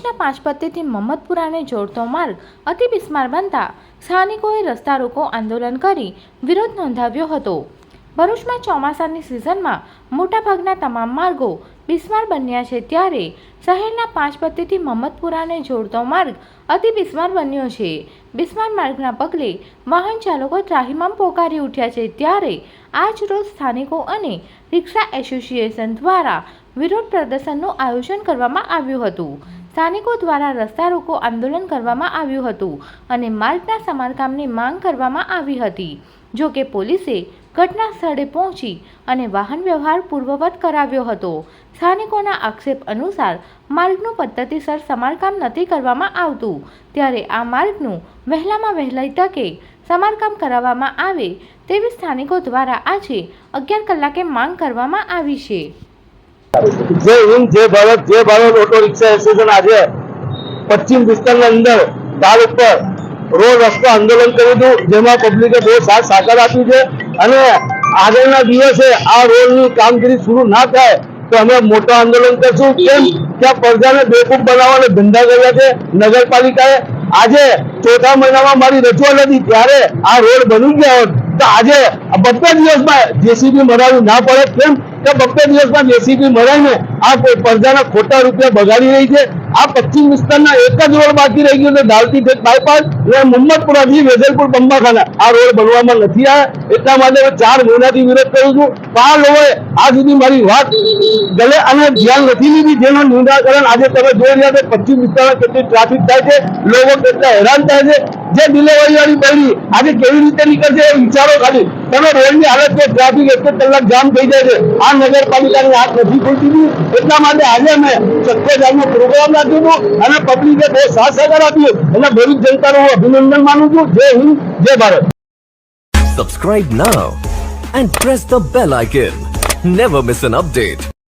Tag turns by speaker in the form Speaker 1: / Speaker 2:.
Speaker 1: ભરૂચના પાંચપત્તીથી મહમ્મદપુરાને જોડતો માર્ગ અતિ બિસ્માર બનતા સ્થાનિકોએ રસ્તા રોકો આંદોલન કરી વિરોધ નોંધાવ્યો હતો। ભરૂચમાં ચોમાસાની સિઝનમાં મોટાભાગના તમામ માર્ગો બિસ્માર બન્યા છે, ત્યારે શહેરના પાંચપત્તીથી મહમ્મદપુરાને જોડતો માર્ગ અતિ બિસ્માર બન્યો છે। બિસ્માર માર્ગના પગલે વાહન ચાલકો ત્રાહિમામ પોકારી ઉઠ્યા છે, ત્યારે આજ રોજ સ્થાનિકો અને રિક્ષા એસોસિએશન દ્વારા વિરોધ પ્રદર્શનનું આયોજન કરવામાં આવ્યું હતું। સ્થાનિકો દ્વારા રસ્તા રોકો આંદોલન કરવામાં આવ્યું હતું અને માર્ગના સમારકામની માંગ કરવામાં આવી હતી। જો કે પોલીસે ઘટના સ્થળે પહોંચી અને વાહન વ્યવહાર પૂર્વવત કરાવ્યો હતો। સ્થાનિકોના આક્ષેપ અનુસાર માર્ગનું પદ્ધતિસર સમારકામ નથી કરવામાં આવતું, ત્યારે આ માર્ગનું વહેલામાં વહેલી તકે સમારકામ કરાવવામાં આવે તેવી સ્થાનિકો દ્વારા આજે 11 કલાકે માંગ કરવામાં આવી છે।
Speaker 2: जय हिंद, जय भारत। जय भारत ऑटो रिक्शा एसोसिएशन आज पश्चिम विस्तार अंदर दाल पर रोड रस्ता आंदोलन करू, जेमा पब्लिके बहुत साथ सहकार आप्યું છે અને આગળના દિવસે આ રોડની કામગીરી શરૂ ના થાય તો અમે મોટો આંદોલન કરશું। કેમ કે પ્રજાને બેવકૂફ બનાવવાના ધંધા કર્યા છે નગરપાલિકાએ। આજે ચોથા મહિનામાં મારી રજૂઆત હતી ત્યારે આ રોડ બની ગયા હોત તો આજે 2 દિવસમાં જેસીબી મરાવી ના પડે। કેમ કે 2 દિવસમાં જેસીબી મરાઈને આ પ્રજાના ખોટા રૂપિયા બગાડી રહી છે। આ પશ્ચિમ વિસ્તારના એક જ રોડ બાકી રહી ગયો છે, દાલતી ઠેક બાયપાસ અને મહમ્મદપુરાથી વેજલપુર બંબાખાના। આ રોડ બનવામાં નથી આવ્યા, એટલા માટે 4 મહિનાથી વિરોધ કરું છું। આ લોકોએ આ સુધી મારી વાત ગલે અને ધ્યાન નથી લીધી, જેનું નિરાકરણ આજે તમે જોઈ રહ્યા છો। પશ્ચિમ વિસ્તારમાં કેટલી ટ્રાફિક થાય છે, લોકો કેટલા હેરાન થાય છે। જે ડિલિવરી વાળી બૈરી આજે કેવી રીતે નીકળશે એ વિચારો ખાલી। તમે રોડની હાલત છે, ટ્રાફિક 1 કલાક જામ થઈ જાય છે। આ નગરપાલિકાની હાથ નથી ખુલતી, એટલા માટે આજે અમે સત્યજાગનો પ્રોગ્રામ રાખ્યો હતો અને પબ્લિકે બહુ સાથ સહકાર આપ્યો અને ભરૂચ જનતાનો હું અભિનંદન માનું છું। જય હિન્દ, જય Bharat.
Speaker 3: Subscribe now and press the bell icon. Never miss an update.